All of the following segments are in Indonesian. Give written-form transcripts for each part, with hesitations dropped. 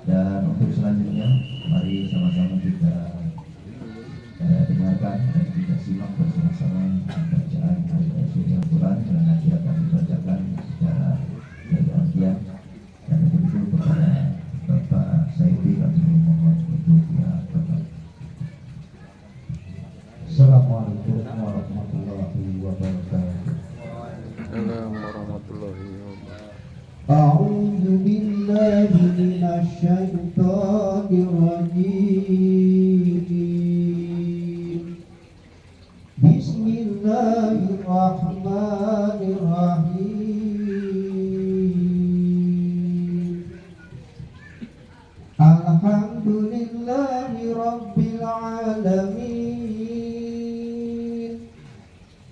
Dan untuk selanjutnya, mari sama-sama kita dengarkan dan kita simak bersama-sama bacaan ayat suci Al-Quran yang nanti akan dibacakan secara bergantian. Dan itu kepada Bapak Saidi kami mohon untuk diaturkan. Assalamualaikum warahmatullahi wabarakatuh. Assalamualaikum warahmatullahi wabarakatuh. A'udzu billahi minasy syaithanir rajim. Bismillahirrahmanirrahim. Alhamdulillahi rabbil alamin.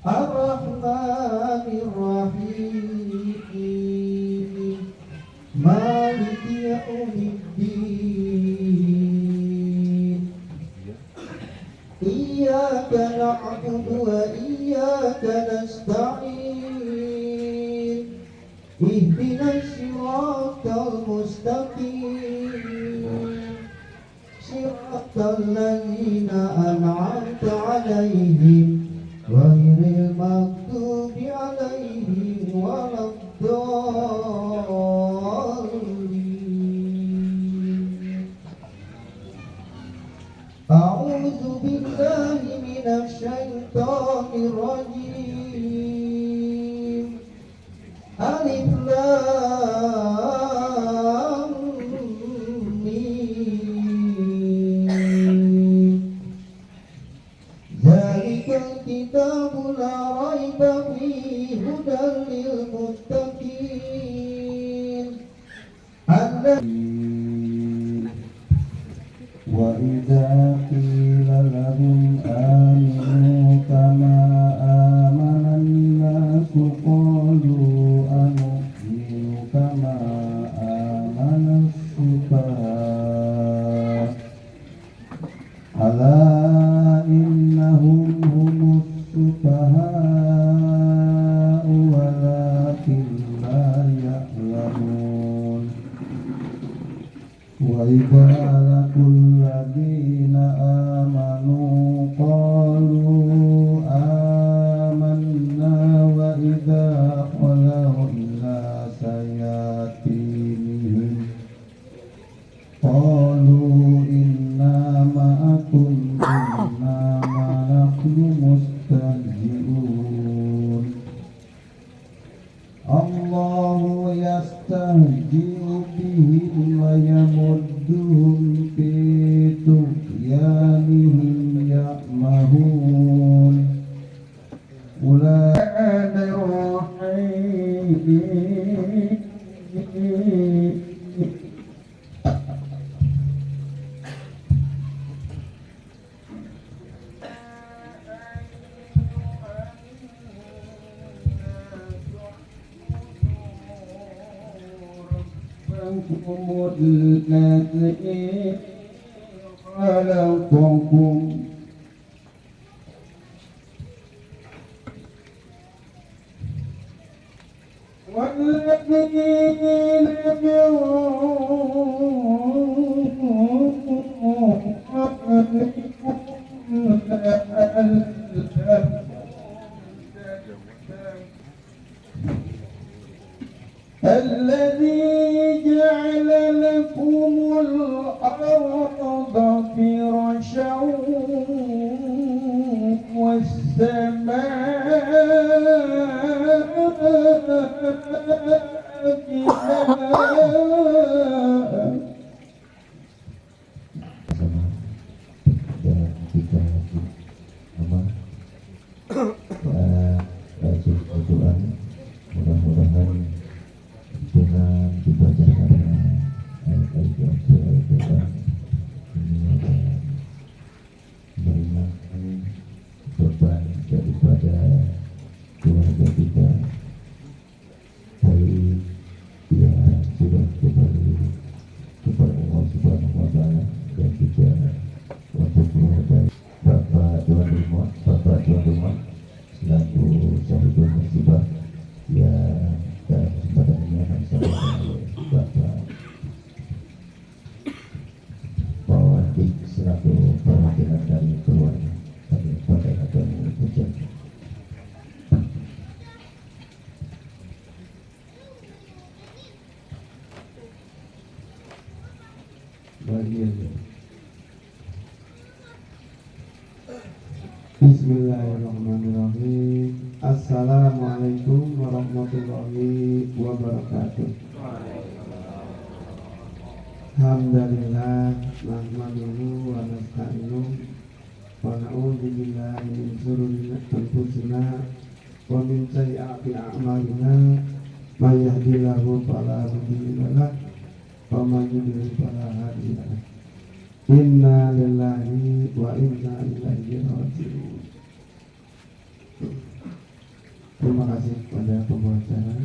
Ar-Rahmanir Rahim. Maliki yaumiddin. Iyyaka na'budu wa iyyaka nasta'in. Ihdinas siratal mustaqim. Siratal ladzina an'amta 'alaihim ghairil maghdubi 'alaihim waladdallin. A'udzu billahi minasy syaithanir rajim. Alif lam mim. Zalikal kitabu la raiba fihi hudan lil muttaqin. Wa idza qila lahum aminu kama amanan nasu qalu anu'minu kama amanas sufaha ala innahum humus sufaha walakin la ya'lamun. Wa idza laqul ladzina amanu qalu amanna wa idza khalau ila sayatinihim qalu inna ma'akum innama nahnu mustahzi'un. Allahu yastahzi'u bihim wa yamudduhum fi tughyanihim ya'mahun. Ulaika rahim. الذي خلقكم والذين من الذي جعل لكم الأرض فراشا mudah-mudahan dengan dibacakannya ayat-ayat Al-Quran ini akan meringankan beban daripada keluarga kita, baik yang sudah selaku perwakilan dari keluarga kami pakai atau pujian. Bismillahirrahmanirrahim. Assalamualaikum warahmatullahi wabarakatuh. Alhamdulillah, nahmaduhu wa nasta'inuhu wa na'udzu billahi min shururi anfusina wa min sayyiati a'malina. May yahdihillahu fala mudilla lahu wa may yudlil fala hadiya lahu. Inna lillahi wa inna ilaihi raji'un. Terima kasih kepada pembawa acara,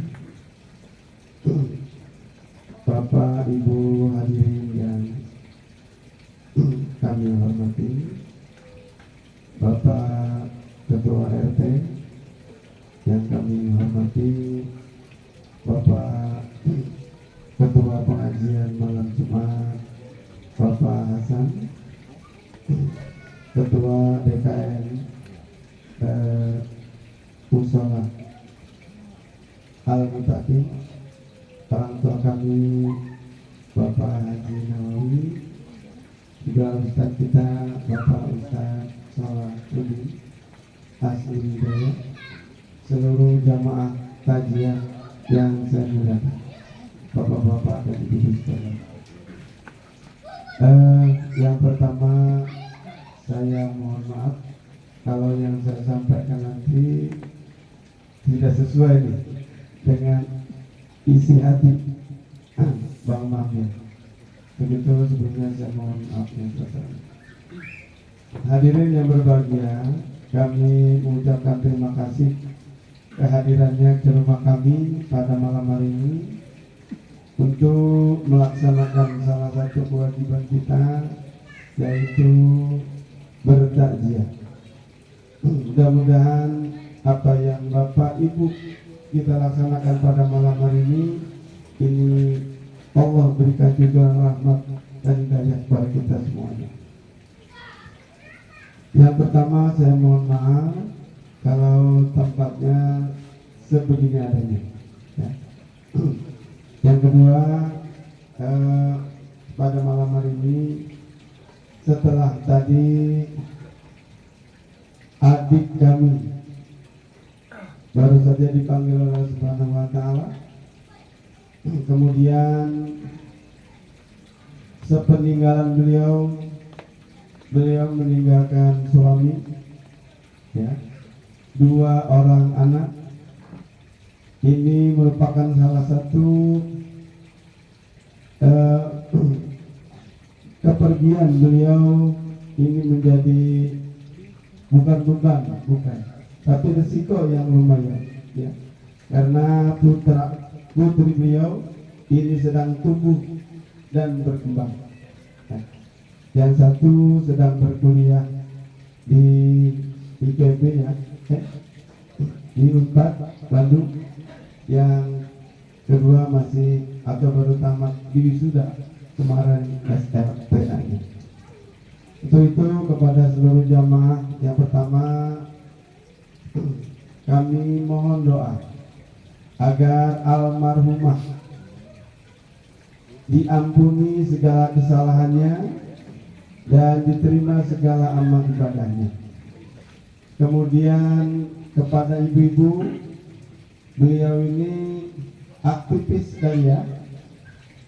Bapak Ibu hadirin yang kami hormati, Bapak Ketua RT yang kami hormati, Bapak Ketua Pengajian Malam Jumat, Bapak Hasan, Ketua DKN Musola Al-Mutakin, orang tua kami Bapak Haji Nawawi, juga Ustaz kita Bapak Ustaz Salahuddin Asli Hidayat, seluruh jamaah kajian yang saya muliakan, Bapak-bapak dan Ibu sekalian. Yang pertama, saya mohon maaf kalau yang saya sampaikan nanti tidak sesuai nih dengan isi hati Bang Mahmud. Begitu sebelumnya saya mohon maaf yang besar. Hadirin yang berbahagia, kami mengucapkan terima kasih kehadirannya ke rumah kami pada malam hari ini untuk melaksanakan salah satu kewajiban kita, yaitu bertakziah. Mudah-mudahan apa yang Bapak Ibu kita laksanakan pada malam hari ini Allah berikan juga rahmat dan hidayah kepada kita semuanya. Yang pertama, saya mohon maaf kalau tempatnya sebegini adanya, ya. Yang kedua, pada malam hari ini setelah tadi adik kami baru saja dipanggil oleh Subhanahu wa Ta'ala, kemudian sepeninggalan beliau meninggalkan suami, ya, 2 orang anak. Ini merupakan salah satu kepergian beliau ini menjadi bukan beban, tapi risiko yang lumayan, ya, karena putri beliau ini sedang tumbuh dan berkembang. Nah, yang satu sedang berkuliah di IPB, ya, di Unpad Bandung, yang kedua masih atau baru tamat di wisuda kemarin SRTA-nya. Untuk itu kepada seluruh jamaah, yang pertama kami mohon doa agar almarhumah diampuni segala kesalahannya dan diterima segala amal ibadahnya. Kemudian kepada ibu-ibu, beliau ini aktivis sekali, ya.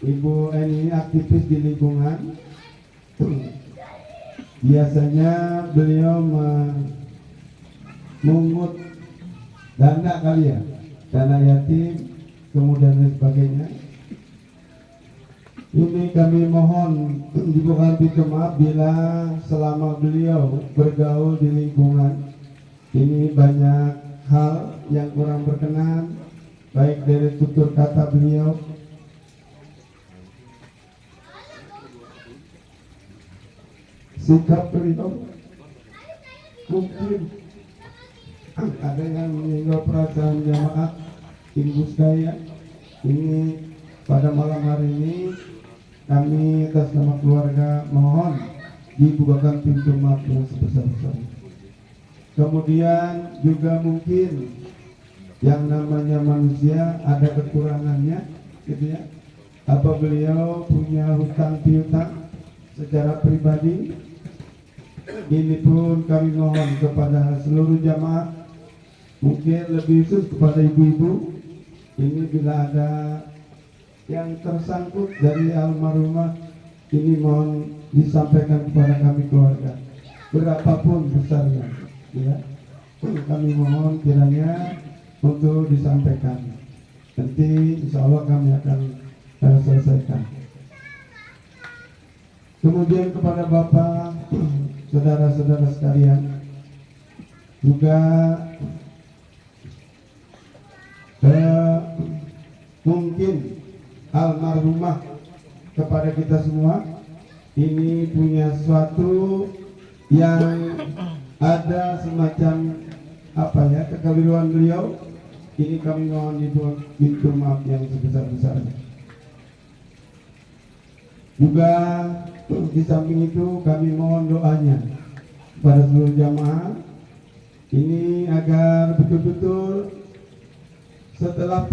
Ibu Eni aktivis di lingkungan. Biasanya beliau mengut dana kali, ya, dana yatim, kemudian dan sebagainya. Ini kami mohon dibukakan pintu maaf bila selama beliau bergaul di lingkungan ini banyak hal yang kurang berkenan, baik dari tutur kata beliau, sikap beliau, mungkin ada yang menyinggung perasaan jamaah ibu sekalian. Ini pada malam hari ini kami atas nama keluarga mohon dibukakan pintu maaf yang sebesar-besarnya. Kemudian juga mungkin yang namanya manusia ada kekurangannya, gitu ya. Apa beliau punya hutang piutang secara pribadi, ini pun kami mohon kepada seluruh jamaah, mungkin lebih khusus kepada ibu-ibu, ini bila ada yang tersangkut dari almarhumah, ini mohon disampaikan kepada kami keluarga, berapapun besarnya, ya. Kami mohon kiranya untuk disampaikan. Nanti insya Allah kami akan selesaikan. Kemudian kepada Bapak, saudara-saudara sekalian, juga mungkin almarhumah kepada kita semua ini punya sesuatu yang ada semacam apa ya, kekeliruan beliau. Ini kami mohon dibuat pintu maaf yang sebesar-besarnya. Juga di samping itu kami mohon doanya kepada seluruh jamaah ini agar betul-betul setelah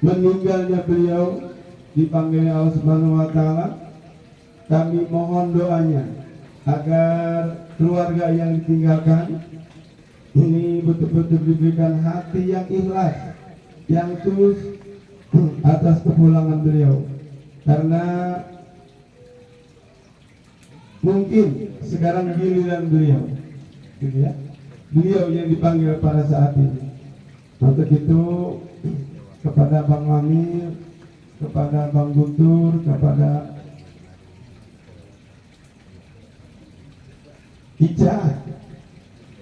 meninggalnya beliau dipanggil Allah Subhanahu wa taala, kami mohon doanya agar keluarga yang ditinggalkan ini betul-betul diberikan hati yang ikhlas, yang tulus atas kepulangan beliau. Karena mungkin sekarang giliran beliau, gitu ya, beliau yang dipanggil pada saat ini. Untuk itu kepada Bang Amir, kepada Bang Guntur, kepada Ica,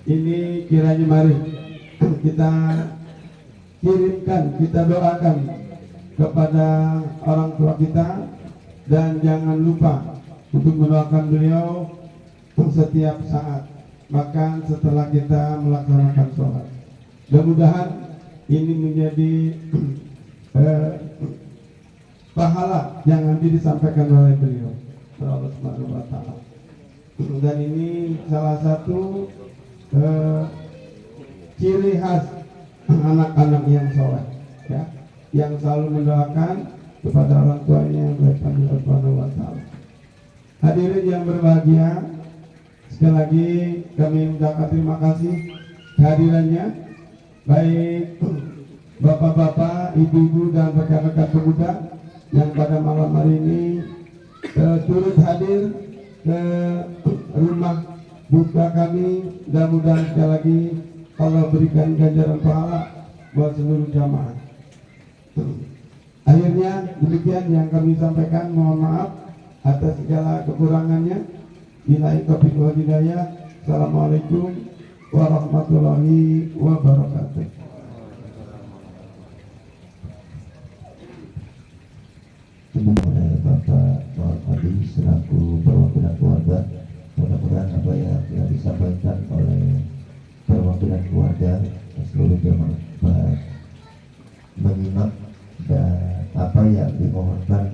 ini kiranya mari kita kirimkan, kita doakan kepada orang tua kita, dan jangan lupa untuk mendoakan beliau setiap saat, bahkan setelah kita melaksanakan sholat. Mudah-mudahan ini menjadi pahala yang nanti disampaikan oleh beliau Allah Subhanahu wa taala. Dan ini salah satu ciri khas anak-anak yang soleh, ya, yang selalu mendoakan kepada orang tuanya yang berkenan Allah Subhanahu wa taala. Hadirin yang berbahagia, sekali lagi kami mengucapkan terima kasih kehadirannya, baik bapak-bapak, ibu-ibu, dan rekan-rekan pemuda yang pada malam hari ini turut hadir ke rumah duka kami. Mudah-mudahan sekali lagi Allah berikan ganjaran pahala buat seluruh jamaah. Akhirnya demikian yang kami sampaikan, mohon maaf atas segala kekurangannya. Billahi taufiq wal hidayah. Assalamualaikum warahmatullahi wabarakatuh. Oleh Bapak Muhammad selaku perwakilan keluarga, mudah-mudahan apa yang telah disampaikan oleh perwakilan keluarga seluruh jamaah menyimak, dan apa yang dimohonkan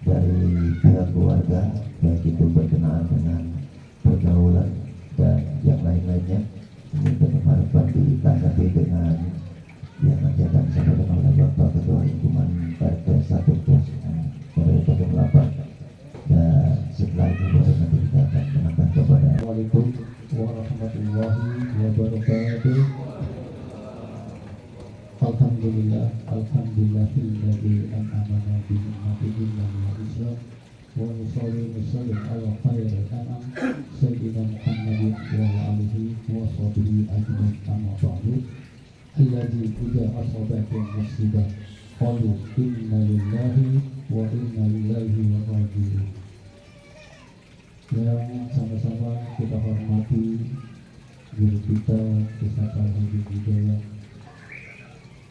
dari pihak keluarga, baik itu berkenaan dengan pergaulan dan yang lain-lainnya, ini berharapan ditanggapi dengan yang nanti akan disampaikan oleh Bapak Ketua Lingkungan RT 1 RW 08, dan setelah itu baru nanti kita akan menambah kepada. Assalamualaikum warahmatullahi wabarakatuh. Alhamdulillah, alhamdulillahilladzi an'amana bi ni'matil Islam wa nusalli ala khairil anam sayyidina Muhammadin wa alihi wa sahbihi ajmain, amma ba'du. Alladzi idza asabatu musibah qalu inna lillahi wa inna ilaihi raji'un. Yang sama-sama kita hormati guru kita, Ustaz Al-Habib Hidayat,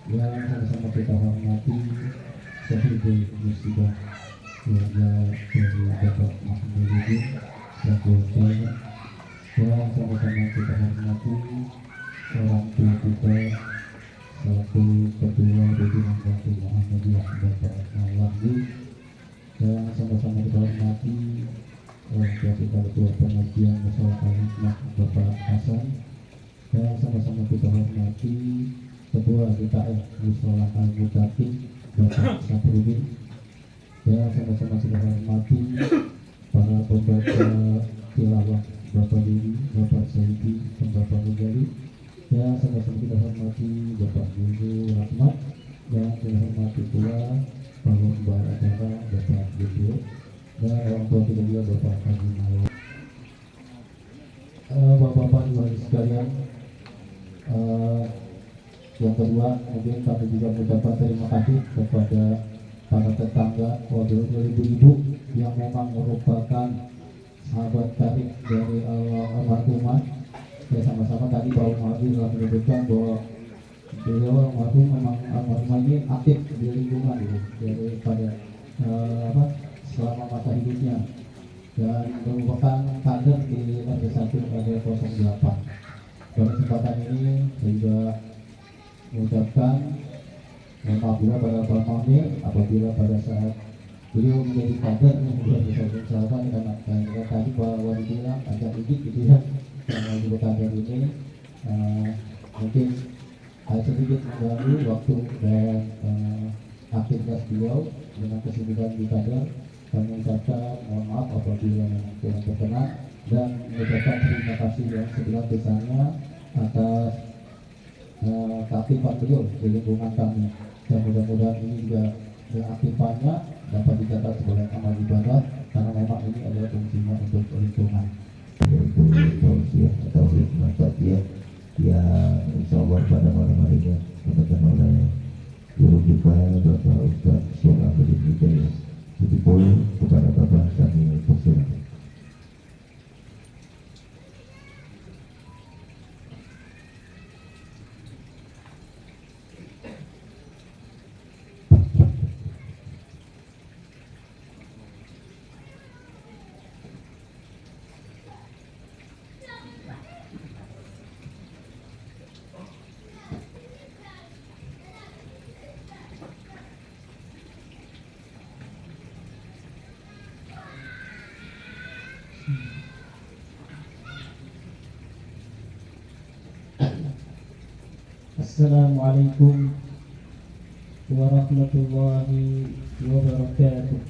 yang sama-sama kita hormati Syahidul Musibah keluarga dari Bapak Mahmududin selaku keluarga, yang sama-sama kita hormati orang tua kita selaku ketua pimpinan Batu Muhammadiyah Bapak Mawlandi, yang sama-sama kita hormati orang tua kita ketua pengajian masalah hikmah Bapak Hasan, dan sama-sama kita hormati ketua DKM Mushola Al-Mutakin Bapak Saprudin, dan sama-sama kita hormati para pembaca tilawah Bapak Diri, Bapak Saidi, dan Bapak Mujali, dan sama-sama kita hormati Bapak Guru Rahmat, dan kita hormati pula Pak Lomba Acara Bapak Guru, dan orang tua kita juga Bapak Haji Malu. Bapak-bapak ibu sekalian, yang kedua mungkin kami juga mengucapkan terima kasih kepada para tetangga, keluarga ibu-ibu yang memang merupakan sahabat karib dari almarhumah. Ya, sama-sama tadi Pak Umadi telah menyebutkan bahwa beliau almarhumah ini aktif di lingkungan gitu, daripada selama masa hidupnya, dan merupakan kader di RT1 RW08. Pada kesempatan ini saya juga mengucapkan mohon maaf bila pada Pak Mami apabila pada saat beliau menjadi kader sudah bisa bersahabat, karena tadi Pak Wali bilang agak sedikit gitu ya, yang juga kader ini mungkin sedikit mengganggu waktu dan aktivitas beliau dengan kesibukan di kader. Kami mengucapkan mohon maaf apabila memang kurang berkenan, dan mengucapkan terima kasih yang sebesar-besarnya atas keaktifan beliau di lingkungan kami, dan mudah-mudahan ini juga aktifannya dapat dicatat sebagai amal ibadah, karena memang ini adalah fungsinya untuk lingkungan. Yaitu tausiah atau hikmah tausiah yang insya Allah pada malam harinya disampaikan oleh guru kita Bapak Ustaz Syekh Abdul Hidayah. Jadi boleh kepada Bapak kami persilakan. Assalamualaikum warahmatullahi wabarakatuh.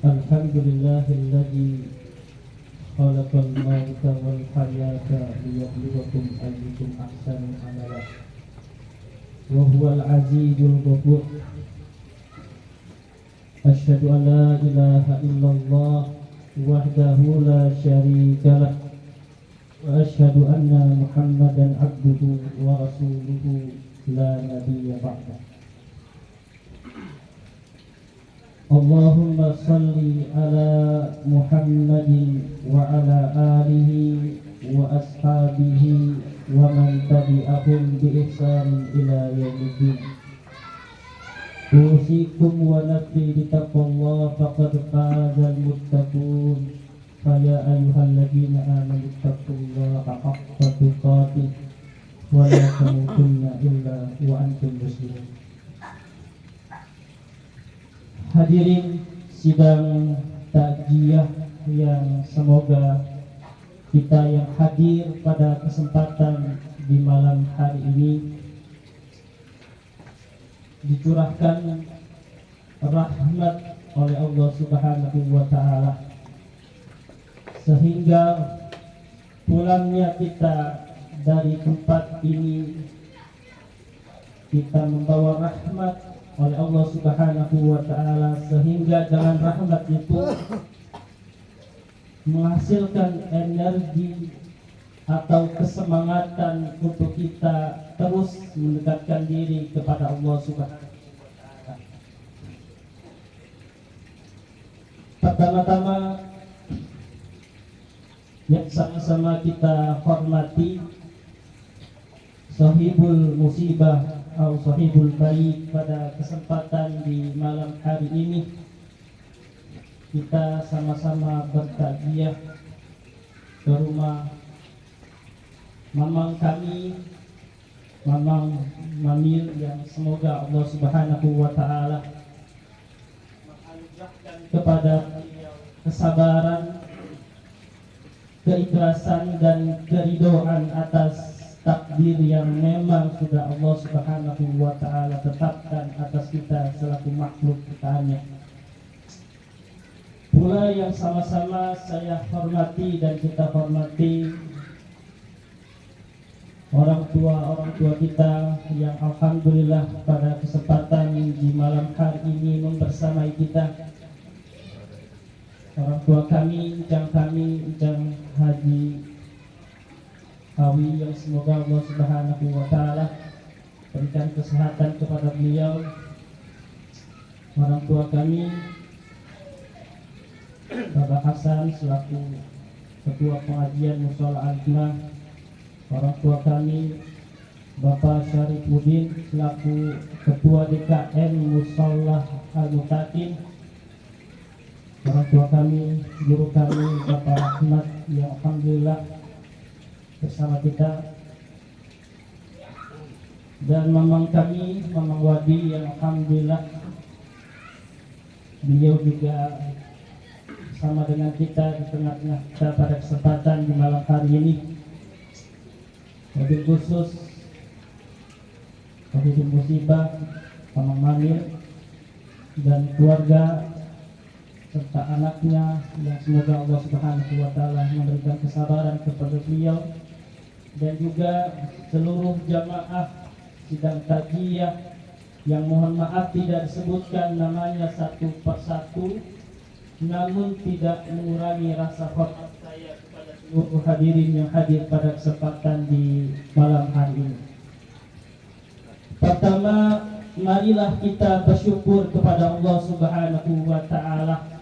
Alhamdulillahilladzi khalaqal mauta wal hayata liyabluwakum ayyukum ahsanu amala wa huwal azizul ghafur. Asyhadu an la ilaha illallah wahdahu la syarika lah, wa asyhadu anna Muhammadan abduhu wa rasuluhu la nabiyya ba'dah. Allahumma salli ala Muhammadin wa ala alihi wa ashabihi wa man tabi'ahum bi ihsan ila yaumiddin. Usikum wa nafsi bitaqwallah faqad fazal muttaqun. Faya ayyuhalladzina amanu taqullaha haqqa tuqatih wa la tamutunna illa wa antum muslimun. Hadirin sidang takziah yang semoga kita yang hadir pada kesempatan di malam hari ini dicurahkan rahmat oleh Allah Subhanahu wa ta'ala, sehingga pulangnya kita dari tempat ini kita membawa rahmat oleh Allah Subhanahu wa ta'ala, sehingga dengan rahmat itu menghasilkan energi atau kesemangatan untuk kita terus mendekatkan diri kepada Allah Subhanahu wa ta'ala. Pertama-tama yang sama-sama kita hormati sahibul musibah atau sahibul baik pada kesempatan di malam hari ini. Kita sama-sama bertakziah ke rumah mamang kami, Mamang Mamil, yang semoga Allah Subhanahu wa ta'ala menganugerahkan kepada beliau kesabaran, keikhlasan dan keridoan atas takdir yang memang sudah Allah Subhanahu wa taala tetapkan atas kita selaku makhluk ciptaannya. Pula yang sama-sama saya hormati dan kita hormati orang tua kita yang alhamdulillah pada kesempatan di malam hari ini membersamai kita. Orang tua kami, Ujang Haji Awi, yang semoga Allah Subhanahu wa taala berikan kesehatan kepada beliau. Orang tua kami Bapak Hasan selaku Ketua Pengajian Mushola Al-Hikmah. Orang tua kami Bapak Syarifuddin selaku Ketua DKM Mushola Al-Mutakin. Orang tua kami, guru kami Bapak Ahmad yang alhamdulillah bersama kita, dan mamang kami, Mamang Wadi yang alhamdulillah beliau juga sama dengan kita di tengah-tengah kita pada kesempatan di malam hari ini. Lebih khusus Wakil Musibah, Mamang Mamil dan keluarga serta anaknya yang semoga Allah Subhanahu wa taala memberikan kesabaran kepada beliau, dan juga seluruh jamaah sidang takziah yang mohon maaf tidak disebutkan namanya satu persatu, namun tidak mengurangi rasa hormat saya kepada seluruh hadirin yang hadir pada kesempatan di malam hari ini. Pertama, marilah kita bersyukur kepada Allah Subhanahu wa taala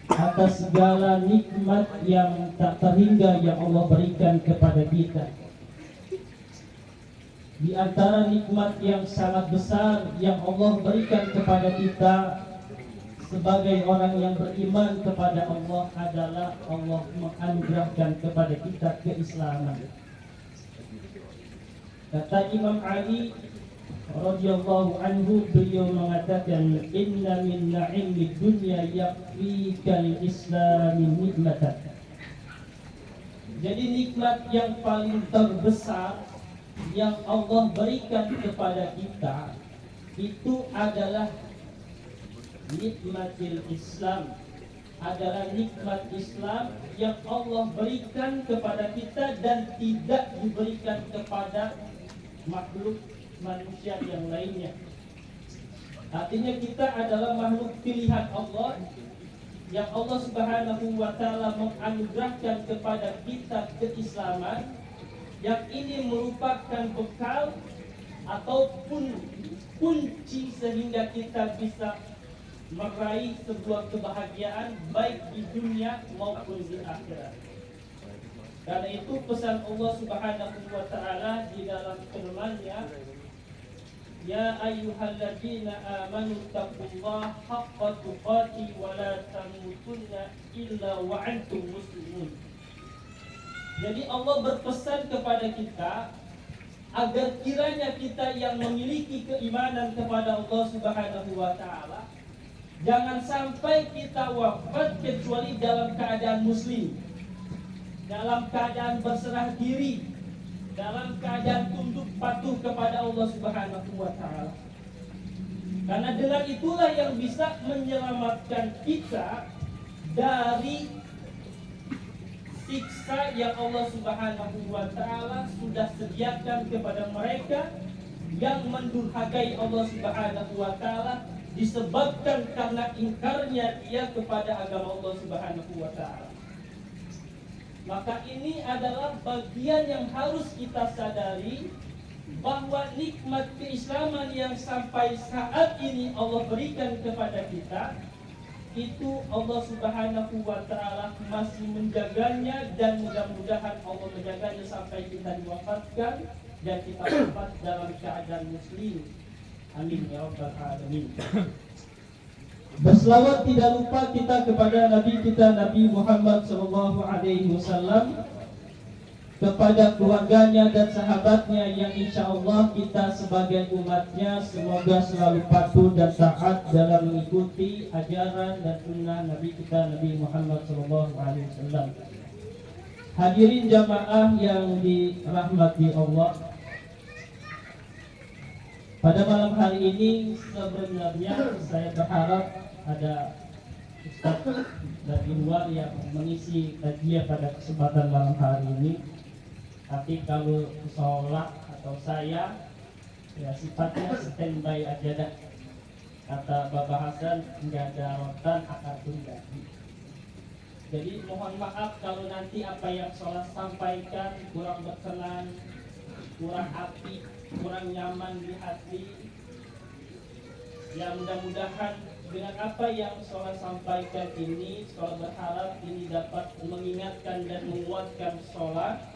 atas segala nikmat yang tak terhingga yang Allah berikan kepada kita. Di antara nikmat yang sangat besar yang Allah berikan kepada kita sebagai orang yang beriman kepada Allah adalah Allah menganugerahkan kepada kita keislaman. Kata Imam Ali radhiyallahu anhu, beliau mengatakan, inna min na'imid dunya yakfikal islamin nikmatan. Jadi nikmat yang paling terbesar yang Allah berikan kepada kita itu adalah nikmatil Islam, adalah nikmat Islam yang Allah berikan kepada kita dan tidak diberikan kepada makhluk manusia yang lainnya. Artinya kita adalah makhluk pilihan Allah yang Allah Subhanahu wa taala menganugerahkan kepada kita keislaman, yang ini merupakan bekal ataupun kunci sehingga kita bisa meraih sebuah kebahagiaan baik di dunia maupun di akhirat. Karena itu pesan Allah Subhanahu wa taala di dalam firman-Nya, ya ayyuhalladzina amanu taqullaha haqqa tuqatih wa la tamutunna illa wa antum muslimun. Jadi Allah berpesan kepada kita agar kiranya kita yang memiliki keimanan kepada Allah Subhanahu wa taala jangan sampai kita wafat kecuali dalam keadaan muslim, dalam keadaan berserah diri, dalam keadaan tunduk patuh kepada Allah Subhanahu wa taala. Karena dengan itulah yang bisa menyelamatkan kita dari siksa yang Allah Subhanahu wa taala sudah sediakan kepada mereka yang mendurhakai Allah Subhanahu wa taala disebabkan karena ingkarnya dia kepada agama Allah Subhanahu wa taala. Maka ini adalah bagian yang harus kita sadari, bahwa nikmat keislaman yang sampai saat ini Allah berikan kepada kita, itu Allah Subhanahu wa taala masih menjaganya, dan mudah-mudahan Allah menjaganya sampai kita diwafatkan dan kita wafat dalam keadaan muslim. Amin ya rabbal alamin. Berselawat tidak lupa kita kepada Nabi kita Nabi Muhammad sallallahu alaihi wasallam kepada keluarganya dan sahabatnya yang insya Allah kita sebagai umatnya semoga selalu patuh dan taat dalam mengikuti ajaran dan sunnah Nabi kita Nabi Muhammad SAW. Hadirin jamaah yang dirahmati Allah, pada malam hari ini sebenarnya saya berharap ada Ustaz dari luar yang mengisi kajian pada kesempatan malam hari ini. Tapi kalau sholat atau saya ya sifatnya standby aja dah. Kata Bapak Hasan nggak ada rotan akan tunda. Jadi mohon maaf kalau nanti apa yang sholat sampaikan kurang berkenan, kurang api, kurang nyaman di hati. Ya mudah-mudahan dengan apa yang sholat sampaikan ini, sholat berharap ini dapat mengingatkan dan menguatkan sholat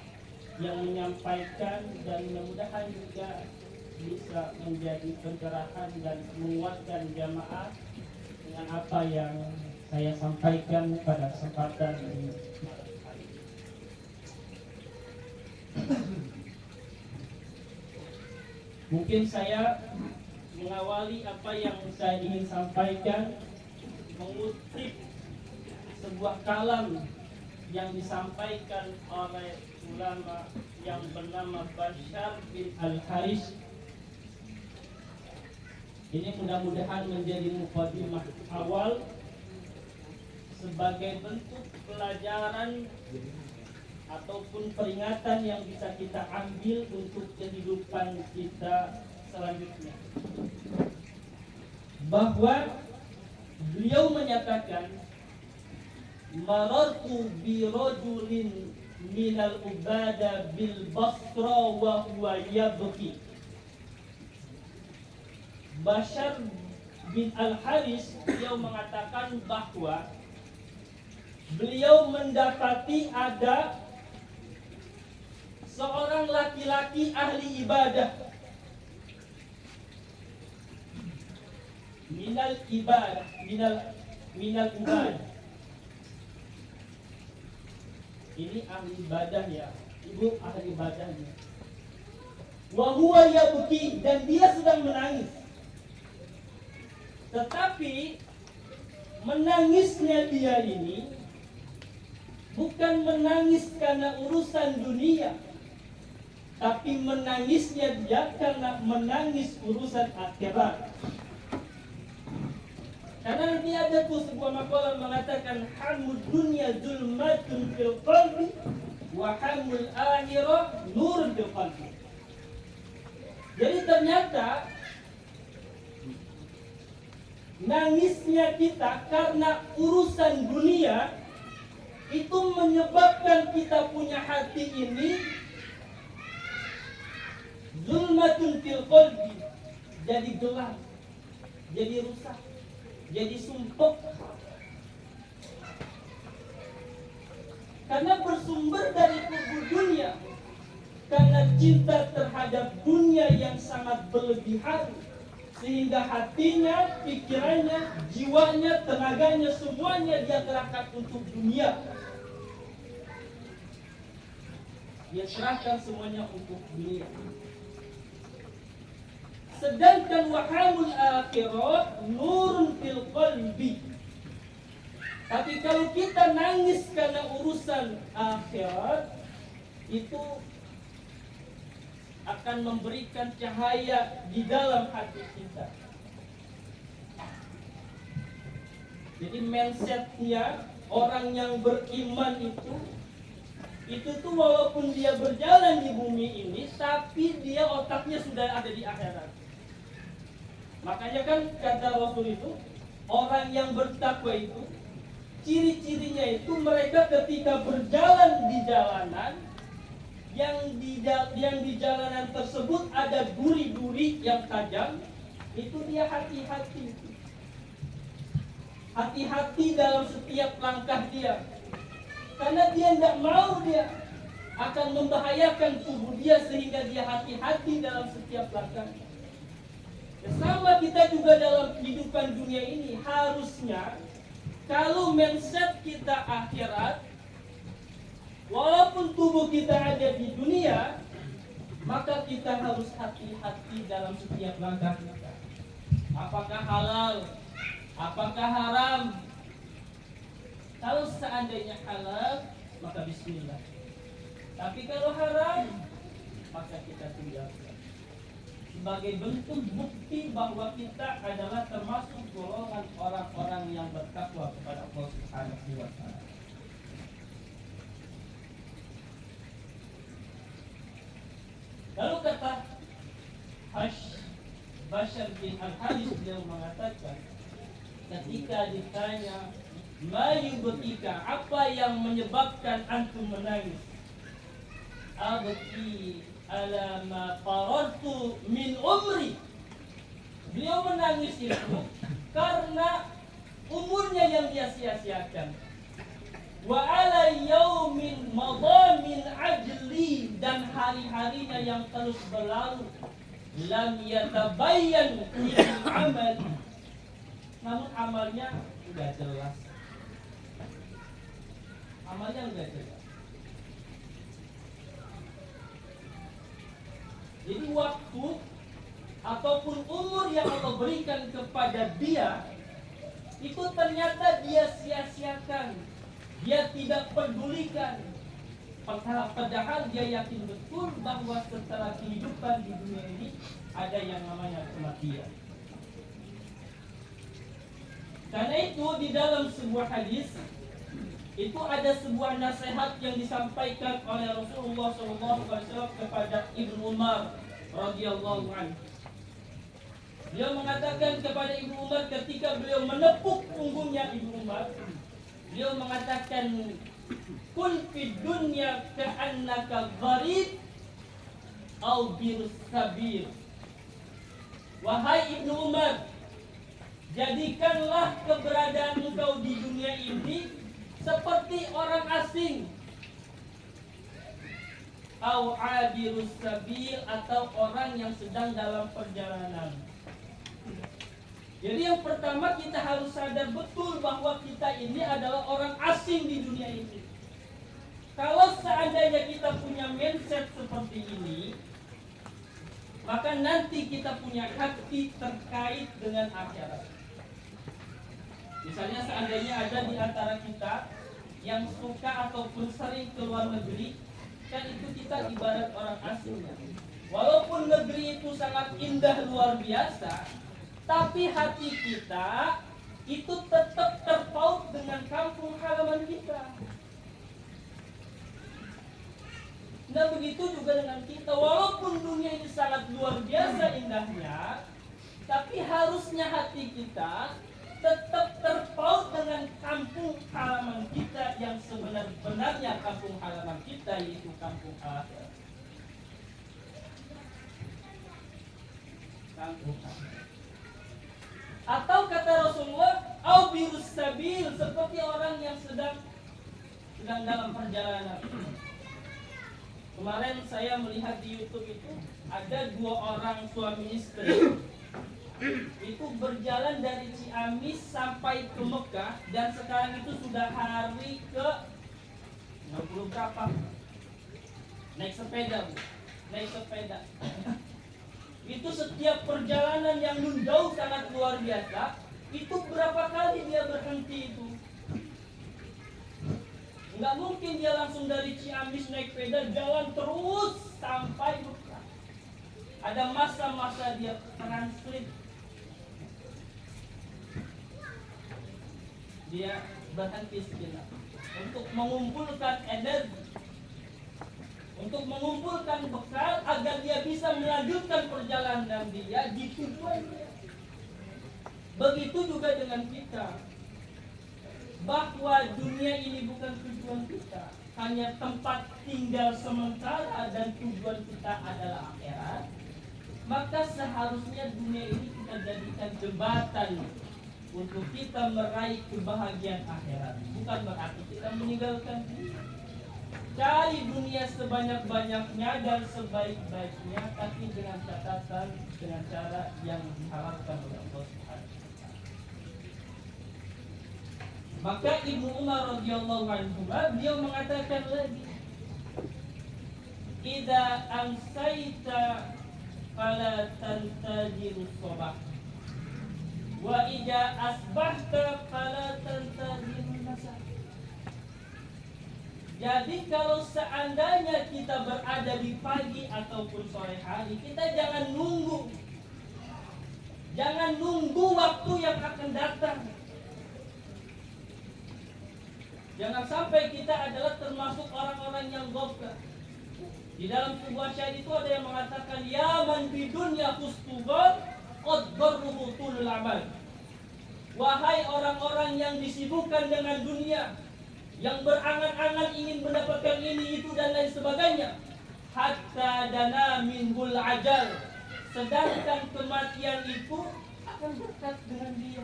yang menyampaikan, dan mudah-mudahan juga bisa menjadi pencerahan dan menguatkan jamaah dengan apa yang saya sampaikan pada kesempatan ini. Mungkin saya mengawali apa yang saya ingin sampaikan mengutip sebuah kalam yang disampaikan oleh ulama yang bernama Bashar bin Al-Haris. Ini mudah-mudahan menjadi mukadimah awal sebagai bentuk pelajaran ataupun peringatan yang bisa kita ambil untuk kehidupan kita selanjutnya. Bahwa beliau menyatakan, marartu bi rajulin minal ubada bil Basra wa huwa yabki. Bashar bin Al-Haris beliau mengatakan bahwa beliau mendapati ada seorang laki-laki ahli ibadah, minal ibadah, minal ibadah. Ini ahli ibadah ya, ibu ahli ibadahnya. Wa huwa yabki, dan dia sedang menangis. Tetapi menangisnya dia ini bukan menangis karena urusan dunia, tapi menangisnya dia karena menangis urusan akhirat. Karena nanti ada tuh sebuah makalah mengatakan hamud dunya zulmatun fil qalbi wa hamul akhirah nurun fil qalbi. Jadi ternyata nangisnya kita karena urusan dunia itu menyebabkan kita punya hati ini zulmatun fil qalbi, jadi gelap, jadi rusak, jadi sumpek. Karena bersumber dari kubu dunia, karena cinta terhadap dunia yang sangat berlebihan, sehingga hatinya, pikirannya, jiwanya, tenaganya, semuanya dia kerahkan untuk dunia. Dia serahkan semuanya untuk dunia. Sedangkan wahamul akhirat nurun fil qalbi. Tapi kalau kita nangis karena urusan akhirat, itu akan memberikan cahaya di dalam hati kita. Jadi mindsetnya orang yang beriman itu tuh walaupun dia berjalan di bumi ini, tapi dia otaknya sudah ada di akhirat. Makanya kan kata Rasul itu, orang yang bertakwa itu ciri-cirinya itu mereka ketika berjalan di jalanan, yang di jalanan tersebut ada duri-duri yang tajam, itu dia hati-hati. Hati-hati dalam setiap langkah dia. Karena dia tidak mau dia akan membahayakan tubuh dia, sehingga dia hati-hati dalam setiap langkahnya. Sama kita juga dalam kehidupan dunia ini, harusnya kalau mindset kita akhirat, walaupun tubuh kita ada di dunia, maka kita harus hati-hati dalam setiap langkah kita. Apakah halal? Apakah haram? Kalau seandainya halal, maka bismillah. Tapi kalau haram, maka kita tinggalkan. Sebagai bentuk bukti bahwa kita adalah termasuk golongan orang-orang yang bertakwa kepada Allah Subhanahu wa Ta'ala. Lalu kata Bashar bin Al-Haris, beliau mengatakan, ketika ditanya, "Mayubtika, apa yang menyebabkan antum menangis?" "Abki ala ma qarartu min umri." Beliau menangis itu karena umurnya yang dia sia-siakan. Wa ala yaumin madha min ajli, dan hari-harinya yang terus berlalu. Lam yatabayyan min amali, namun amalnya enggak jelas. Amalnya enggak jelas. Jadi waktu ataupun umur yang Allah berikan kepada dia itu ternyata dia sia-siakan, dia tidak pedulikan. Padahal dia yakin betul bahwa setelah kehidupan di dunia ini ada yang namanya kematian. Karena itu di dalam sebuah hadis itu ada sebuah nasihat yang disampaikan oleh Rasulullah SAW kepada Ibnu Umar radhiyallahu anhu. Beliau mengatakan kepada Ibnu Umar ketika beliau menepuk punggungnya Ibnu Umar, beliau mengatakan, "Kun fid dunya ka'annaka gharib au birus sabir." Wahai Ibnu Umar, jadikanlah keberadaan engkau di dunia ini seperti orang asing, au abirus sabil, atau orang yang sedang dalam perjalanan. Jadi yang pertama kita harus sadar betul bahwa kita ini adalah orang asing di dunia ini. Kalau seandainya kita punya mindset seperti ini, maka nanti kita punya hati terkait dengan akhirat. Misalnya seandainya ada di antara kita yang suka ataupun sering ke luar negeri, kan itu kita ibarat orang asing. Walaupun negeri itu sangat indah luar biasa, tapi hati kita itu tetap terpaut dengan kampung halaman kita. Nah begitu juga dengan kita, walaupun dunia ini sangat luar biasa indahnya, tapi harusnya hati kita tetap terpaut dengan kampung halaman kita yang sebenarnya kampung halaman kita, yaitu kampung akhirat. Kampung akhirat. Atau kata Rasulullah, au birus sabil, seperti orang yang sedang dalam perjalanan. Kemarin saya melihat di YouTube itu ada 2 orang suami istri itu berjalan dari Ciamis sampai ke Mekah, dan sekarang itu sudah hari ke 60 berapa? Naik sepeda, Bu. Naik sepeda. Itu setiap perjalanan yang jauh sangat luar biasa, itu berapa kali dia berhenti itu. Nggak mungkin dia langsung dari Ciamis naik sepeda jalan terus sampai Mekah. Ada masa-masa dia transit. Dia berhenti sejenak untuk mengumpulkan energi, untuk mengumpulkan bekal agar dia bisa melanjutkan perjalanan dia di tujuannya. Begitu juga dengan kita, bahwa dunia ini bukan tujuan kita, hanya tempat tinggal sementara, dan tujuan kita adalah akhirat. Maka seharusnya dunia ini kita jadikan jembatan untuk kita meraih kebahagiaan akhirat. Bukan berarti kita meninggalkan dunia. Cari dunia sebanyak-banyaknya dan sebaik-baiknya, tapi dengan catatan, dengan cara yang diharapkan oleh Allah Subhanahu. Maka Ibnu Umar radhiyallahu anhu beliau mengatakan lagi, idza amsayta fala tantajiru sabah wa idza asbahta fala tantajiru masa. Jadi kalau seandainya kita berada di pagi ataupun sore hari, kita jangan nunggu. Jangan nunggu waktu yang akan datang. Jangan sampai kita adalah termasuk orang-orang yang ghaflah. Di dalam sebuah syair itu ada yang mengatakan, ya man bidunya kustughal qad darruhu tulul amal. Wahai orang-orang yang disibukkan dengan dunia, yang berangan-angan ingin mendapatkan ini, itu dan lain sebagainya, hatta dana minhul ajal, sedangkan kematian itu akan dekat dengan dia.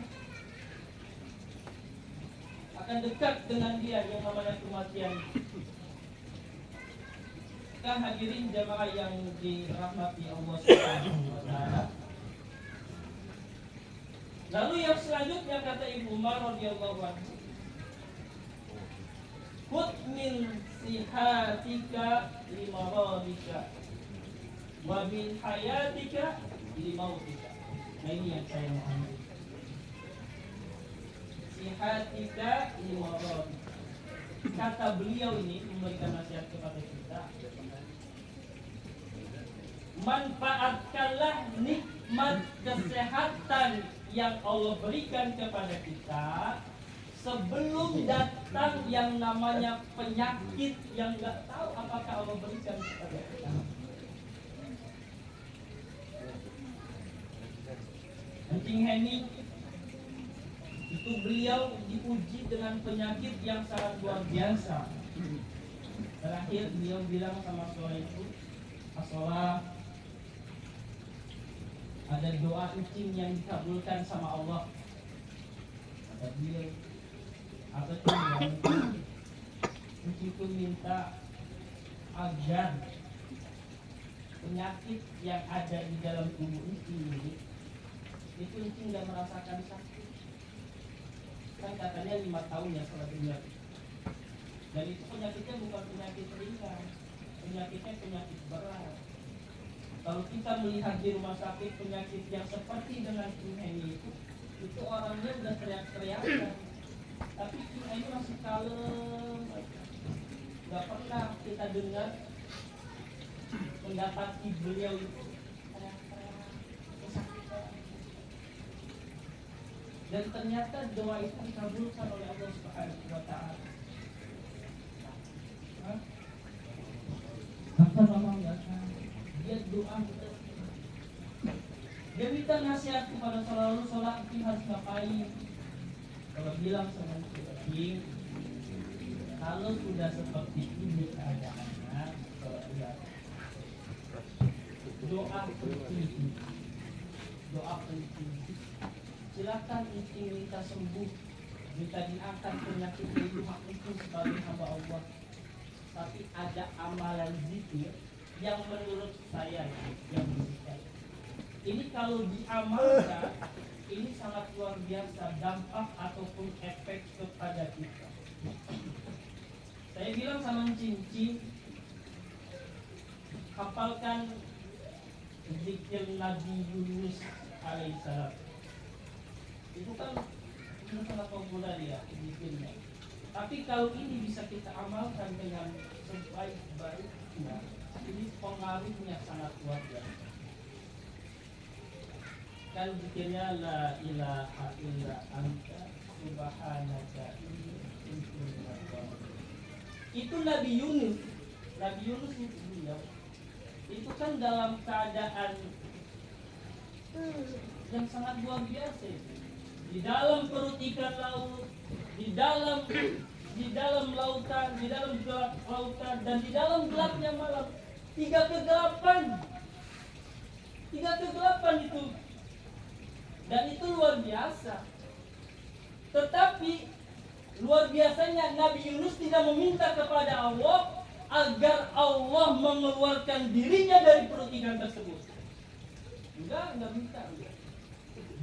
Akan dekat dengan dia yang namanya kematian. Kan hadirin jamaah yang dirahmati Allah Subhanahu wa taala. Lalu yang selanjutnya kata Ibnu Umar radhiyallahu anhu, khudh min sihatika limaradika wa min hayatika limautika. Nah ini yang saya mau ambil. Sihatika limaradika. Kata beliau ini memberikan nasihat kepada kita, manfaatkanlah nikmat kesehatan yang Allah berikan kepada kita sebelum datang yang namanya penyakit yang nggak tahu apakah Allah berikan kepada kita. Encing Heni itu beliau diuji dengan penyakit yang sangat luar biasa. Terakhir beliau bilang sama suami itu, asolah, ada doa encing yang dikabulkan sama Allah. Kata beliau, apa itu yang encing pun minta agar penyakit yang ada di dalam tubuh encing ini itu encing tidak merasakan sakit. Kan katanya 5 tahun ya setelah dunia. Dan itu penyakitnya bukan penyakit ringan, penyakitnya penyakit berat. Kalau kita melihat di rumah sakit penyakit yang seperti dengan ini itu orangnya udah teriak-teriakan, tapi ini masih kalem. Gak pernah kita dengar mendapati beliau itu teriak-teriak kesakitan. Dan ternyata doa itu dikabulkan oleh Allah Subhanahu wa taala. Apa namanya? Dia doa kita. Dia minta nasihat kepada selalu sholat itu harus ngapain. Kalau bilang sama si kalau sudah seperti ini keadaannya, kalau dia doa penting, doa penting. Silakan encing minta sembuh, minta diangkat penyakit itu, hak itu sebagai hamba Allah. Tapi ada amalan zikir yang menurut saya yang bisa. Ini kalau diamalkan, ini sangat luar biasa dampak ataupun efek kepada kita. Saya bilang sama encing, hafalkan zikir Nabi Yunus alaihissalam. Itu kan sangat populer ya zikirnya. Tapi kalau ini bisa kita amalkan dengan sebaik-baiknya, ini pengaruhnya sangat luar biasa. Kan zikirnya la ilaha illa anta subhanaka inni kuntu minadh dhalimin. Itu Nabi Yunus. Nabi Yunus itu beliau. Itu kan dalam keadaan yang sangat luar biasa itu. Di dalam perut ikan laut, di dalam lautan, di dalam gelap lautan, dan di dalam gelapnya malam. 3 kegelapan itu, dan itu luar biasa. Tetapi luar biasanya Nabi Yunus tidak meminta kepada Allah agar Allah mengeluarkan dirinya dari perut ikan tersebut. Enggak minta.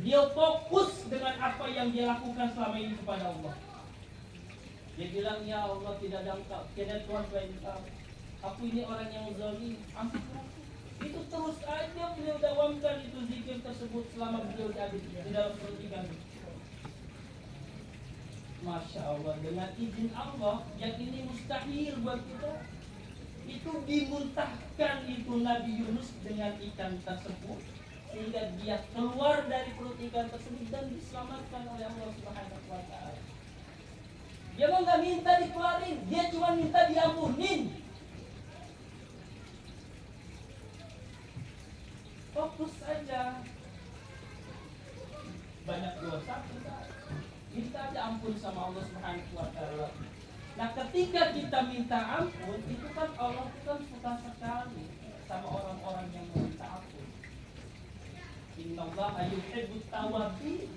Dia fokus dengan apa yang dia lakukan selama ini kepada Allah. Dia bilang, ya Allah, tidak ada Tuhan selain Engkau. aku ini orang yang zalim, ampuni aku. Itu terus aja beliau dawamkan itu zikir tersebut selama beliau ada di dalam perut ikan. Masya Allah, dengan izin Allah yang ini mustahil buat kita, itu dimuntahkan itu Nabi Yunus dengan ikan tersebut sehingga dia keluar dari perut ikan tersebut dan diselamatkan oleh Allah Subhanahu wa Ta'ala. Dia mau nggak minta dikeluarin, dia cuma minta diampunin. Fokus saja. Banyak dosa kita minta aja ampun sama Allah Subhanahu wa Ta'ala. Nah, ketika kita minta ampun, itu kan Allah kan suka sekali sama orang-orang yang meminta ampun. Innallaha yuhibbut tawwabin.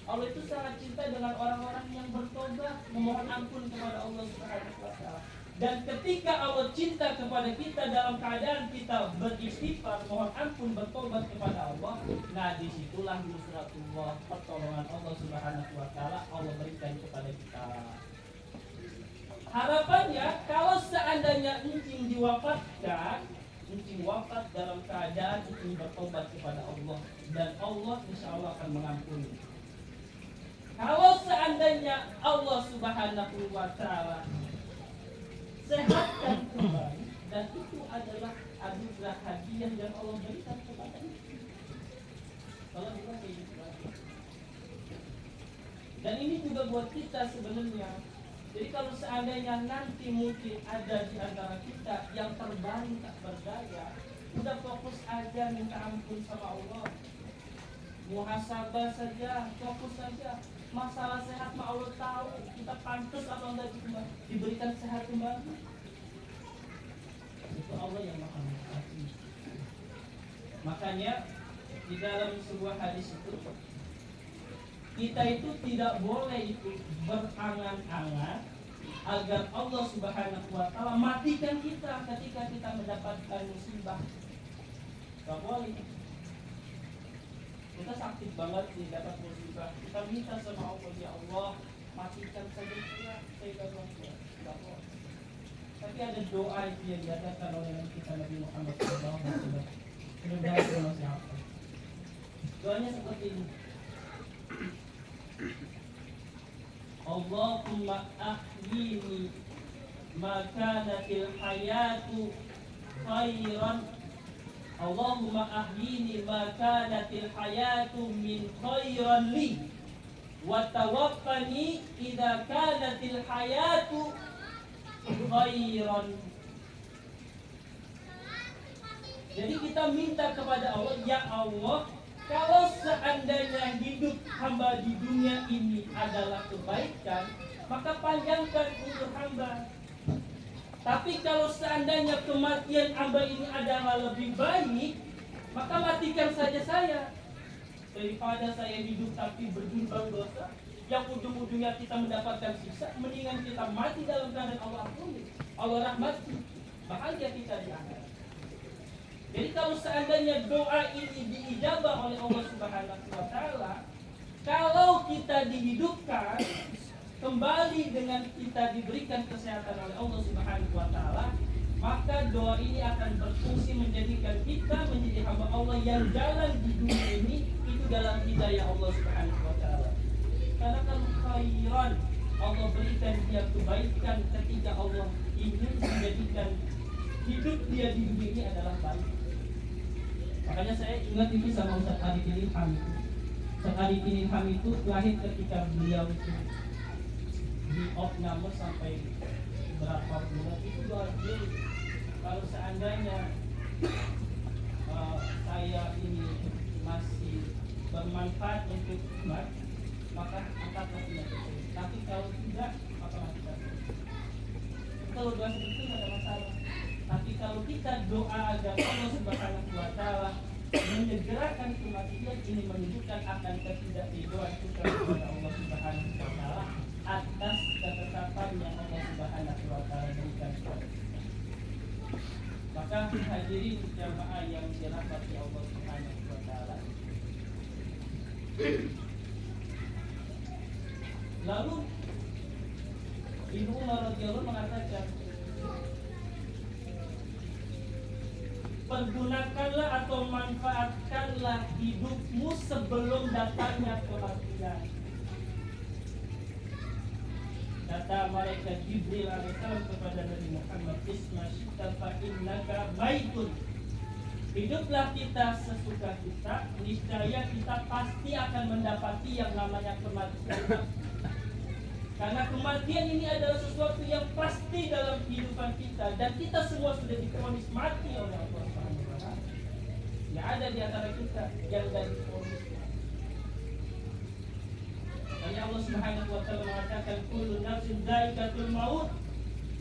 Allah itu sangat cinta dengan orang-orang yang bertobat, memohon ampun kepada Allah Subhanahu wa Ta'ala. Dan ketika Allah cinta kepada kita dalam keadaan kita beristighfar, mohon ampun, bertobat kepada Allah, nah disitulah nusratullah, pertolongan Allah Subhanahu wa Ta'ala Allah berikan kepada kita. Harapannya kalau seandainya encing diwafatkan, encing wafat dalam keadaan encing bertobat kepada Allah, dan Allah insya Allah akan mengampuni. Kalau seandainya Allah Subhanahu wa Ta'ala sehatkan kembali, dan itu adalah anugerah hadiah yang Allah berikan kepada kita. Kalau kita kayak gitu. Dan ini juga buat kita sebenarnya. Jadi kalau seandainya nanti mungkin ada di antara kita yang terbaring tak berdaya, udah fokus aja minta ampun sama Allah. Muhasabah saja, fokus saja. Masalah sehat mah Allah tahu, kita pantas atau enggak diberikan sehat kembali. Itu Allah yang Maha mengetahui. Makanya di dalam sebuah hadis itu, kita itu tidak boleh itu berangan-angan agar Allah Subhanahu wa Ta'ala matikan kita ketika kita mendapatkan musibah. Gak boleh. Kita sakit banget nih dapat musibah, kita minta sama Allah, ya Allah matikan saja kita, saya gak boleh. Tapi ada doa itu yang diadakan oleh kita Nabi Muhammad SAW. Mudah-mudahan sama siapa. Doanya seperti ini. Allahumma ahyini ma kanatil hayatu khairan. Allahumma ahyini ma kanatil hayatu min khairan li wa tawaffani idza kanatil hayatu khairan. Jadi kita minta kepada Allah, ya Allah, kalau seandainya hidup hamba di dunia ini adalah kebaikan, maka panjangkan umur hamba. Tapi kalau seandainya kematian hamba ini adalah lebih baik, maka matikan saja saya. Daripada saya hidup tapi berjumlah dosa, yang ujung-ujungnya kita mendapatkan siksa, mendingan kita mati dalam keadaan Allah ampuni, Allah rahmati, bahagia kita di akhirat. Jadi kalau seandainya doa ini diijabah oleh Allah Subhanahu wa Ta'ala, kalau kita dihidupkan kembali dengan kita diberikan kesehatan oleh Allah Subhanahu wa Ta'ala, maka doa ini akan berfungsi menjadikan kita menjadi hamba Allah yang jalan di dunia ini itu dalam hidayah Allah Subhanahu wa Ta'ala. Karena kalau khairan Allah berikan dia kebaikan ketika Allah ingin menjadikan hidup dia di dunia ini adalah baik. Makanya saya ingat itu sama Ustaz Arifin Ilham itu. Ustaz Arifin Ilham itu lahir ketika beliau itu di opname sampai berapa bulan itu doa diri. Kalau seandainya saya ini masih bermanfaat untuk umat, maka angkatlah penyakit. Tapi kalau tidak, maka matikan. Kalau doa seperti itu tidak ada masalah. Tapi kalau kita doa agar Allah Subhanahu wa Ta'ala menyegerakan kematian, ini menunjukkan akan ketidakridhoan kita kepada Allah Subhanahu wa Ta'ala atas ketetapan yang Allah Subhanahu wa Ta'ala berikan kepada kita. Maka hadirin jamaah yang dirahmati Allah Subhanahu wa Ta'ala, lalu Ibnu Umar radhiyallahu mengatakan, pergunakanlah atau manfaatkanlah hidupmu sebelum datangnya kematian. Kata malaikat Jibril alaihissalam kepada Nabi Muhammad, Isma syita fa innaka maitun. Hiduplah kita sesuka kita, niscaya kita pasti akan mendapati yang namanya kematian. Karena kematian ini adalah sesuatu yang pasti dalam kehidupan kita, dan kita semua sudah divonis mati oleh Allah Subhanahu wa taala. Tidak ada di antara kita yang dari divonis. Dan Allah Subhanahu wa taala mengatakan kullu nafsin dha'iqatul maut,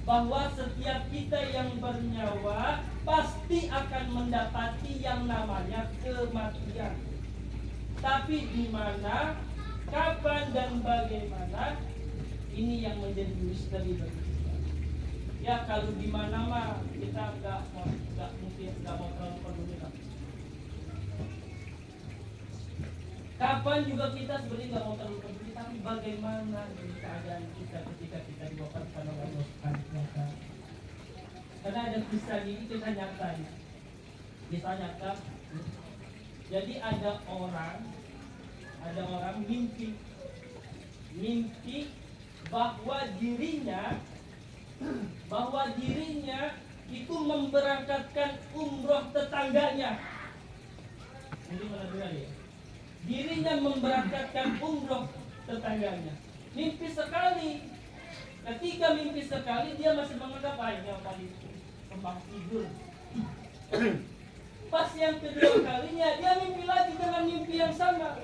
bahwa setiap kita yang bernyawa pasti akan mendapati yang namanya kematian. Tapi di mana, kapan dan bagaimana, ini yang menjadi misteri bagi kita. Ya kalau di mana mah kita nggak mau terlalu peduli lah. Kapan juga kita sebenarnya nggak mau terlalu peduli, tapi bagaimana keadaan kita ketika kita diwafatkan oleh Allah Subhanahu wa taala. Karena ada kisah ini, kisah nyata ini. Kisah nyata. Jadi ada orang mimpi bahwa dirinya itu memberangkatkan umroh tetangganya. Ini mana dengar ya? Dirinya memberangkatkan umroh tetangganya. Mimpi sekali. Ketika mimpi sekali, dia masih menganggap yang tadi kembang tidur. Pas yang kedua kalinya, dia mimpi lagi dengan mimpi yang sama,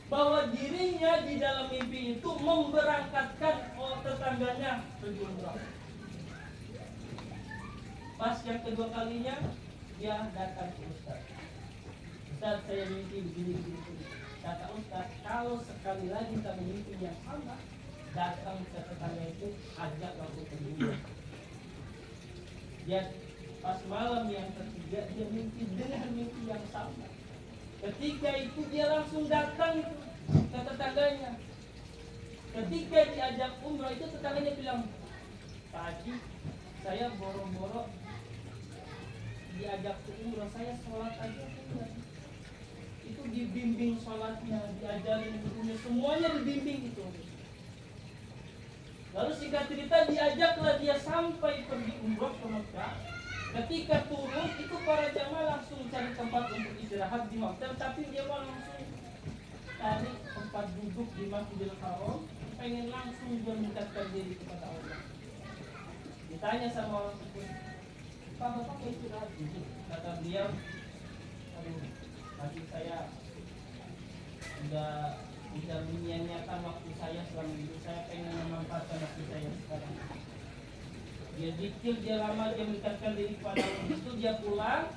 bahwa dirinya di dalam mimpi itu memberangkatkan tetangganya pergi umrah. Pas yang kedua kalinya, dia datang ke Ustaz. Ustaz, saya mimpi begini. Kata Ustaz, kalau sekali lagi kamu mimpi yang sama, datang ke tetangga itu, ajak aku pergi umrah. Dia pas malam yang ketiga, dia mimpi dengan mimpi yang sama. Ketika itu dia langsung datang ke tetangganya. Ketika diajak umrah itu, tetangganya bilang, Pak Haji, saya boro-boro diajak ke umrah, saya sholat aja enggak. Itu dibimbing sholatnya, diajarin hukumnya, semuanya dibimbing itu. Lalu singkat cerita, diajaklah dia sampai pergi umrah ke Mekah. Ketika turun itu para jamaah langsung cari tempat untuk istirahat di hotel, tapi dia langsung cari tempat duduk di Masjidil Haram, pengen langsung dia mendekatkan diri kepada Allah. Ditanya sama orang itu, Pak, Bapak mau istirahat dulu? Kata beliau, aduh, tadi saya udah bisa menyia-nyiakan waktu saya selama hidup, saya pengen memanfaatkan waktu saya sekarang. Dia zikir, dia lama, dia mendekatkan diri kepada Allah. Itu dia pulang.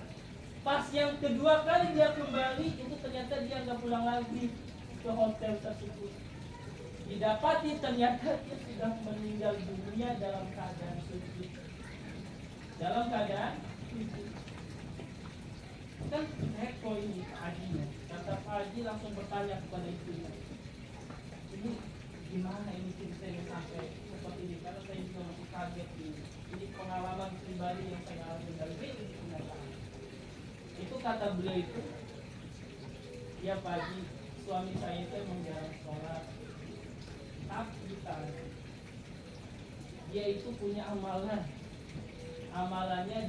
Pas yang kedua kali dia kembali, itu ternyata dia nggak pulang lagi ke hotel tersebut. Didapati ternyata dia sudah meninggal dunia dalam keadaan sujud. Dalam keadaan sujud. Kan heko ini Pak Hajinya. Kata Pak Haji langsung bertanya kepada istrinya, ini gimana ini ceritanya sampai seperti ini, karena saya juga masih kaget ini. Ini pengalaman pribadi yang saya alami dari ini kenyataan. Itu kata beliau itu, ya Pak Haji, suami saya itu emang jarang sholat, tapi dia itu punya amalannya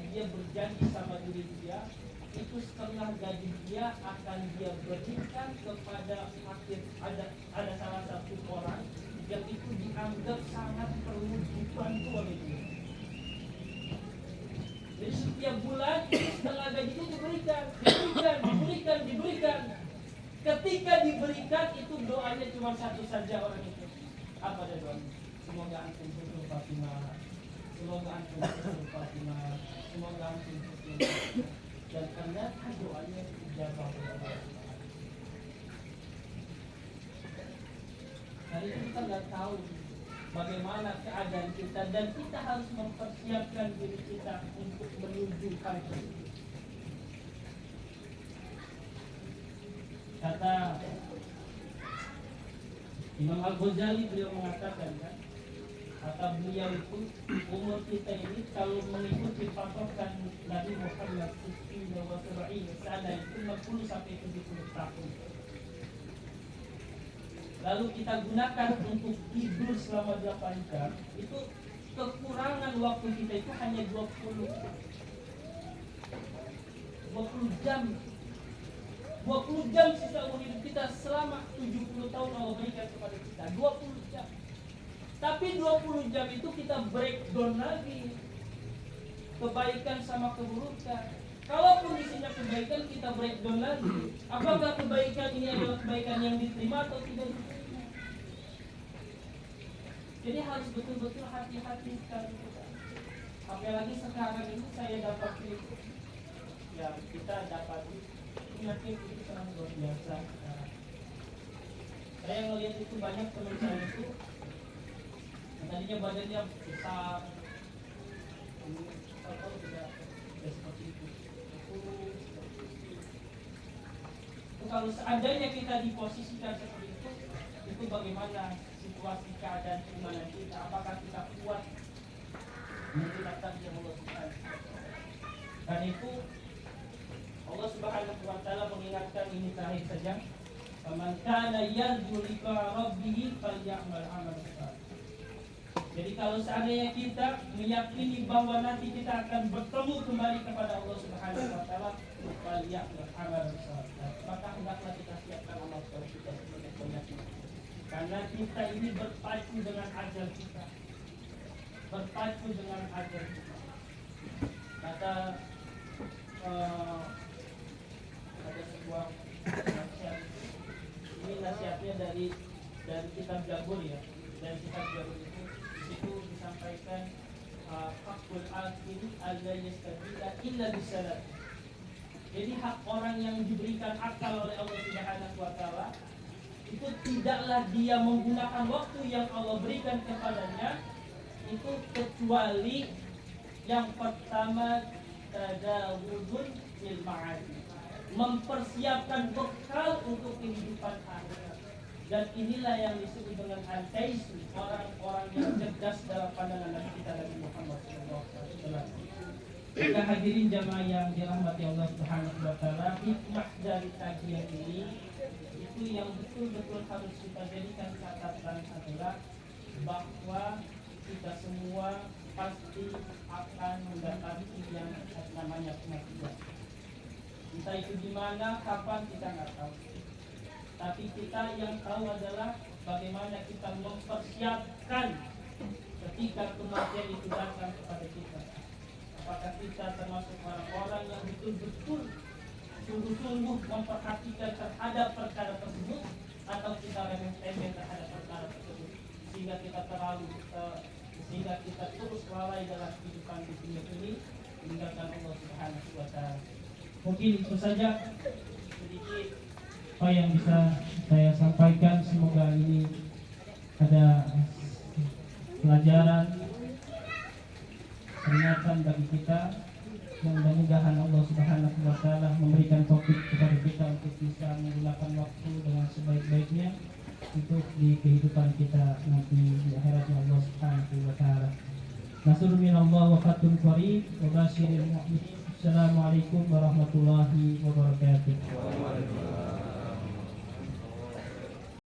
dia berjanji sama diri dia, itu setengah gaji dia akan dia berikan kepada fakir. Ada salah satu orang yang itu dianggap sangat perlu dibantu oleh dia. Jadi setiap bulan setengah gaji itu diberikan. Ketika diberikan itu doanya cuma satu saja orang itu. Apa dia doanya? Semoga antum husnul Fatimah. Semoga antum husnul Fatimah. Semoga antum husnul Fatimah. Dan ternyata doanya dijawab oleh Allah. Hari ini kita nggak tahu bagaimana keadaan kita, dan kita harus mempersiapkan diri kita untuk menuju hari itu. Kata Imam Al-Ghazali, beliau mengatakan kan, kata beliau itu umur kita ini kalau mengikuti patokan Nabi Muhammad SAW itu 60 sampai 70 tahun. Lalu kita gunakan untuk tidur selama 8 jam, itu kekurangan waktu kita itu hanya 20 jam. 20 jam sisa umur hidup kita selama 70 tahun Allah berikan kepada kita. 20 jam. Tapi 20 jam itu kita breakdown lagi. Kebaikan sama keburukan. Kalau kondisinya kebaikan, kita breakdown lagi. Apakah kebaikan ini adalah kebaikan yang diterima atau tidak diterima? Jadi harus betul-betul hati-hati sekali kita. Apalagi sekarang ini saya dapat ya kita dapat penyakit itu sangat luar biasa. Saya ngelihat itu banyak teman saya itu tadinya badannya besar, atau tidak seperti itu. Kalau seandainya kita diposisikan seperti itu bagaimana situasi keadaan keimanan kita? Apakah kita kuat? Mungkin akan dia melakukan. Dan itu Allah Subhanahu wa taala mengingatkan ini terakhir saja. Faman kana yarju liqa rabbih falyamal amalan salih. Jadi kalau seandainya kita meyakini bahwa nanti kita akan bertemu kembali kepada Allah Subhanahu wa taala, falyamal amalan salih. Maka hendaklah kita siapkan amal saleh kita sebagai penyakit. Karena kita ini berpacu dengan ajal kita. Berpacu dengan ajal kita. Kata ada sebuah nasihat, ini nasihatnya dari kitab Jabur ya, dari kitab Jabur itu disampaikan hakul akil alla yastabila illa bisalat. Jadi hak orang yang diberikan akal oleh Allah Subhanahu wa taala itu tidaklah dia menggunakan waktu yang Allah berikan kepadanya itu kecuali yang pertama tadawudun fil ma'adi, mempersiapkan bekal untuk kehidupan akhirat. Dan inilah yang disebut dengan al-taisu, orang-orang yang cerdas dalam pandangan Nabi kita Nabi Muhammad SAW. Kita hadirin jamaah yang dirahmati Allah Subhanahu wa taala, hikmah dari kajian ini itu yang betul-betul harus kita jadikan catatan adalah bahwa kita semua pasti akan mendapati yang namanya kematian. Entah itu di mana, kapan, kita nggak tahu. Tapi kita yang tahu adalah bagaimana kita mempersiapkan ketika kematian itu datang kepada kita. Apakah kita termasuk orang-orang yang betul-betul sungguh-sungguh memperhatikan terhadap perkara tersebut, atau kita remeh-temeh terhadap perkara tersebut sehingga kita terus lalai dalam kehidupan di dunia ini meninggalkan Allah Subhanahu wa taala. Mungkin itu saja sedikit apa yang bisa saya sampaikan. Semoga ini ada pelajaran, peringatan bagi kita, yang mudah-mudahan Allah Subhanahu wa taala memberikan taufik kepada kita untuk bisa menggunakan waktu dengan sebaik-baiknya untuk di kehidupan kita nanti di akhiratnya Allah Subhanahu wa taala. Nasrul minallah wa fathun qarib wa basyiril mu'minin. Assalamualaikum warahmatullahi wabarakatuh.